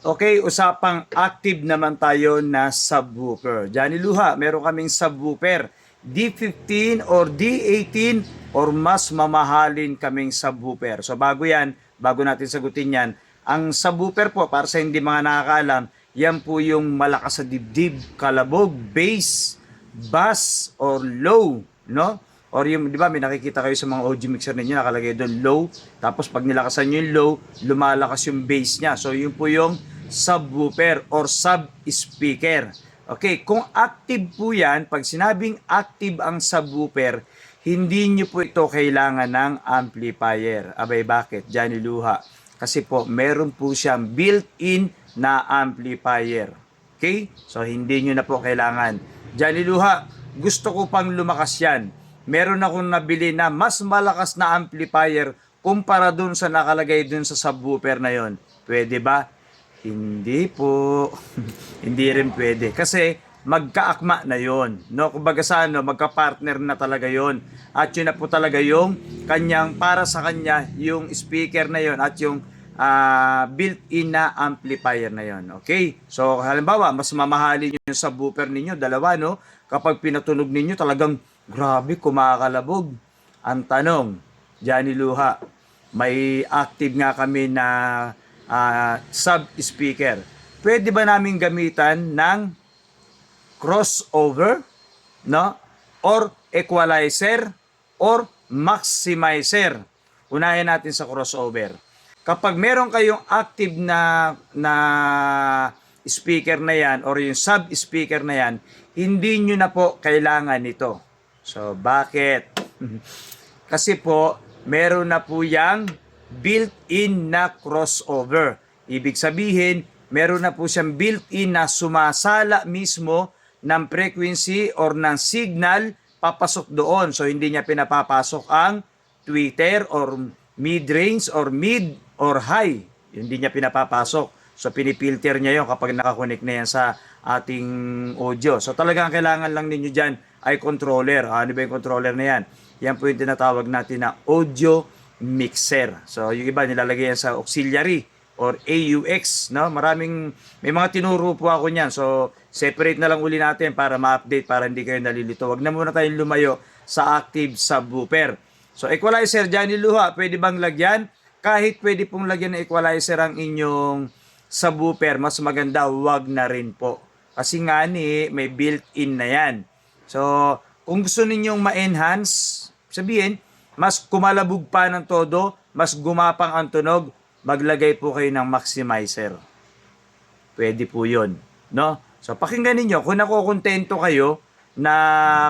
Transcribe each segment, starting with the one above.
Okay, usapang active naman tayo na subwoofer. Johnny Luha, meron kaming subwoofer. D15 or D18 or mas mamahalin kaming subwoofer. So bago natin sagutin yan, ang subwoofer po, para sa hindi mga nakakaalam, yan po yung malakas sa dibdib, kalabog, bass, bass, or low, no? Or yung, di ba, may nakikita kayo sa mga audio mixer ninyo, nakalagay doon low, tapos pag nilakasan nyo yung low, lumalakas yung bass niya. So yun po yung subwoofer or sub-speaker. Okay, kung active po yan, pag sinabing active ang subwoofer, hindi nyo po ito kailangan ng amplifier. Abay, bakit? Johnny Luha. Kasi po, meron po siyang built-in na amplifier. Okay? So, hindi nyo na po kailangan. Johnny Luha, gusto ko pang lumakas yan. Meron akong nabili na mas malakas na amplifier kumpara dun sa nakalagay dun sa subwoofer na yon. Pwede ba? Hindi po. Hindi rin pwede. Kasi magkaakma na yon. No? Kumbaga sa ano, magka-partner na talaga yon. At yun na po talaga yung kanyang, para sa kanya, yung speaker na yon at yung built-in na amplifier na yon. Okay? So, halimbawa, mas mamahalin yung subwoofer ninyo, dalawa, no? Kapag pinatunog ninyo, talagang grabe, kumakalabog. Ang tanong, Johnny Luha, may active nga kami na sub-speaker. Pwede ba namin gamitan ng crossover, no? Or equalizer, or maximizer? Unahin natin sa crossover. Kapag meron kayong active na speaker na yan, or yung sub-speaker na yan, hindi nyo na po kailangan ito. So, bakit? Kasi po, meron na po yang built-in na crossover. Ibig sabihin, meron na po siyang built-in na sumasala mismo ng frequency or ng signal papasok doon. So, hindi niya pinapapasok ang tweeter or mid-range or mid or high. Hindi niya pinapapasok. So, pinipilter niya yon kapag nakakonect na yan sa ating audio. So, talagang kailangan lang ninyo dyan ay controller. Ano ba yung controller na yan? Yan po yung tinatawag natin na audio mixer. So, yung iba nilalagay yan sa auxiliary or AUX, no? May mga tinuro po ako niyan. So, separate na lang uli natin para ma-update, para hindi kayo nalilito. Wag na muna tayong lumayo sa active subwoofer. So, equalizer, Johnny Luha, pwede bang lagyan? Kahit pwede pong lagyan ng equalizer ang inyong subwoofer, mas maganda, wag na rin po. Kasi nga may built-in na yan. So, kung gusto ninyong ma-enhance, sabihin, mas kumalabog pa ng todo, mas gumapang ang tunog, maglagay po kayo ng maximizer. Pwede po yun. No? So, pakinggan ninyo, kung nakukontento kayo na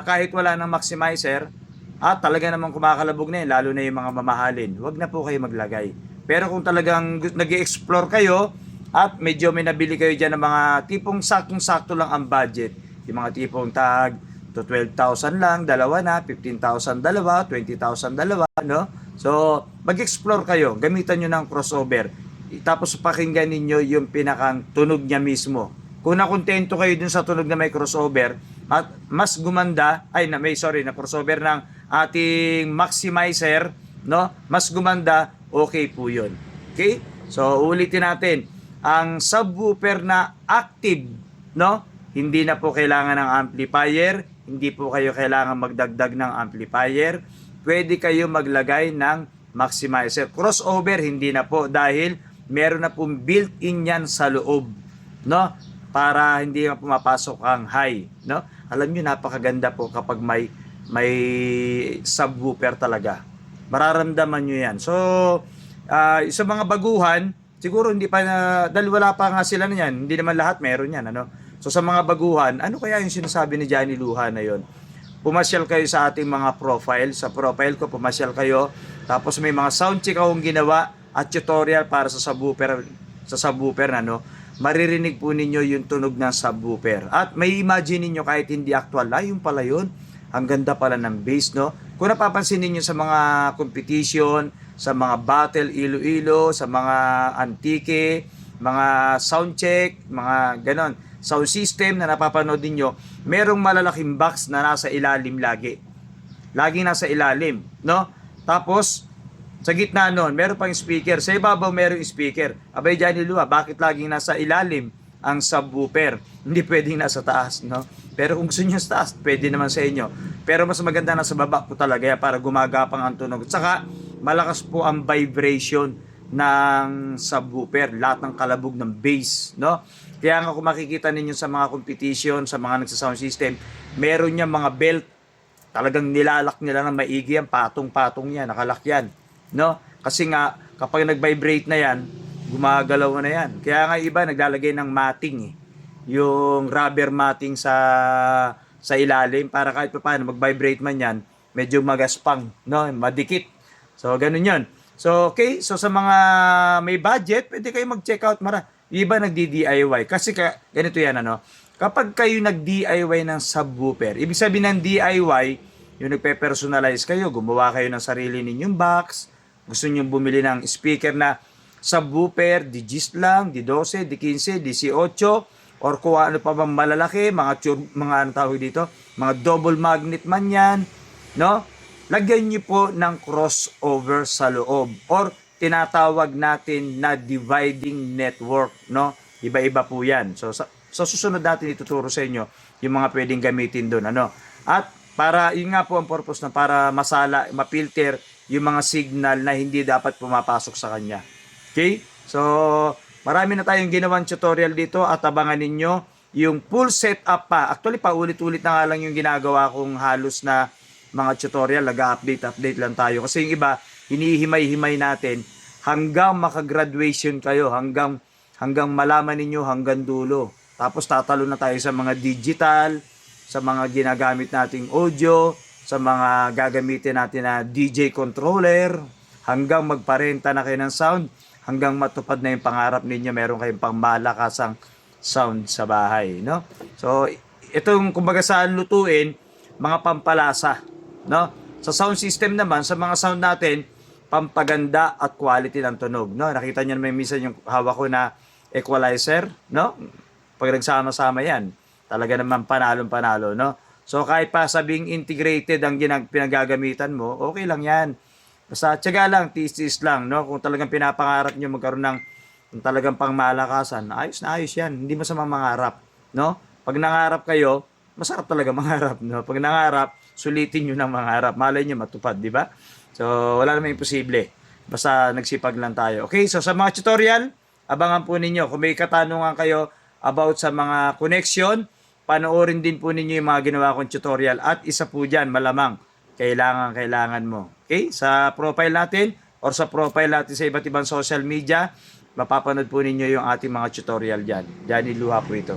kahit wala ng maximizer, at talaga namang kumakalabog na yun, lalo na yung mga mamahalin, wag na po kayo maglagay. Pero kung talagang nag-i-explore kayo, at medyo may nabili kayo dyan ng mga tipong saktong-sakto lang ang budget, yung mga tipong tag, to 12,000 lang, dalawa na, 15,000 dalawa, 20,000 dalawa, no? So, mag-explore kayo, gamitan nyo ng crossover. Tapos pakinggan ninyo yung pinakang tunog niya mismo. Kung nakontento kayo dun sa tunog na may crossover, at mas gumanda, na crossover ng ating maximizer, no? Mas gumanda, okay po yun. Okay? So, ulitin natin. Ang subwoofer na active, no? Hindi na po kailangan ng amplifier, hindi po kayo kailangan magdagdag ng amplifier. Pwede kayo maglagay ng maximizer. Crossover, hindi na po dahil meron na pong built-in yan sa loob, no? Para hindi na pumapasok ang high, no? Alam niyo, napakaganda po kapag may subwoofer talaga. Mararamdaman niyo yan. So, sa mga baguhan, siguro hindi pa dahil wala pa nga sila na yan. Hindi naman lahat meron yan, ano? So sa mga baguhan, ano kaya yung sinasabi ni Johnny Luha na yon? Pumasyal kayo sa ating mga profile. Sa profile ko, pumasyal kayo. Tapos may mga sound check akong ginawa at tutorial para sa subwoofer, ano? Maririnig po ninyo yung tunog ng subwoofer. At may imagine ninyo kahit hindi actual, yung pala yun. Ang ganda pala ng bass, no? Kung napapansin ninyo sa mga competition, sa mga battle Iloilo, sa mga antike, mga sound check, mga ganon, sound system na napapanood ninyo, merong malalaking box na nasa ilalim lagi. Laging nasa ilalim, no? Tapos, Sa gitna nun, meron pang speaker. Sa ibabaw, meron speaker. Abay, Johnny Lua, bakit laging nasa ilalim ang subwoofer? Hindi pwedeng nasa taas, no? Pero kung gusto nyo sa taas, pwede naman sa inyo. Pero mas maganda nasa baba po talaga yan para gumagapang ang tunog. At saka, malakas po ang vibration ng subwoofer, lahat ng kalabog ng bass, no? Kaya nga kung makikita ninyo sa mga competition, sa mga nagsa-sound system, meron niya mga belt, talagang nilalak nila ng maigi yan, patong-patong yan, nakalak yan, no? Kasi nga, kapag nag-vibrate na yan, gumagalaw na yan. Kaya nga iba, naglalagay ng matting, eh. Yung rubber matting sa ilalim, para kahit pa paano, mag-vibrate man yan, medyo magaspang, no? Madikit. So, ganun yun. So, okay. So, sa mga may budget, pwede kayo mag-check out. Iba nagdi-DIY. Kasi ganito yan, ano? Kapag kayo nag-DIY ng subwoofer, ibig sabihin ng DIY, yung nagpe-personalize kayo, gumawa kayo ng sarili ninyong box, gusto nyo bumili ng speaker na subwoofer, di Gis lang, di 12, di 15, di 18, or kung ano pa bang malalaki, mga ano tawag dito, mga double magnet man yan, no? Lagyan nyo po ng crossover sa loob, or tinatawag natin na dividing network, no? Iba-iba po yan. So, sa susunod natin ituturo sa inyo yung mga pwedeng gamitin doon, ano? At para, yun nga po ang purpose na para masala, mapilter yung mga signal na hindi dapat pumapasok sa kanya. Okay? So, marami na tayong ginawang tutorial dito at abangan ninyo yung full setup pa. Actually, paulit-ulit na nga lang yung ginagawa kong halos na mga tutorial, nag-update lang tayo. Kasi yung iba, hinihimay-himay natin hanggang makagraduation kayo, hanggang malaman ninyo hanggang dulo. Tapos tatalo na tayo sa mga digital, sa mga ginagamit nating audio, sa mga gagamitin natin na DJ controller, hanggang magparenta na kayo ng sound, hanggang matupad na yung pangarap ninyo, meron kayong pangmalakasang sound sa bahay, no? So, itong kumbaga sa lutuin, mga pampalasa, no? Sa sound system naman, sa mga sound natin, pampaganda at quality ng tunog, no? Nakita niyo naman minsan yung hawak ko na equalizer, no? Pag nagsama-sama yan, talaga naman panalong-panalo, no? So kahit pa sabing integrated ang pinagagamitan mo, okay lang yan. Basta tiyaga lang, tiis lang, no? Kung talagang pinapangarap niyo magkaroon ng talagang pangmalakasan, ayos na ayos yan. Hindi masamang mangarap, no? Pag nangarap kayo, masarap talaga mangarap, no? Pag nangarap, sulitin nyo ng mangarap. Malay nyo matupad, di ba? So, wala namang imposible. Basta nagsipag lang tayo. Okay, so sa mga tutorial, abangan po ninyo. Kung may katanungan kayo about sa mga connection, panoorin din po ninyo yung mga ginawa kong tutorial. At isa po dyan, malamang, kailangan mo. Okay, sa profile natin or sa profile natin sa iba't ibang social media, mapapanood po ninyo yung ating mga tutorial dyan. Johnny Luha po ito.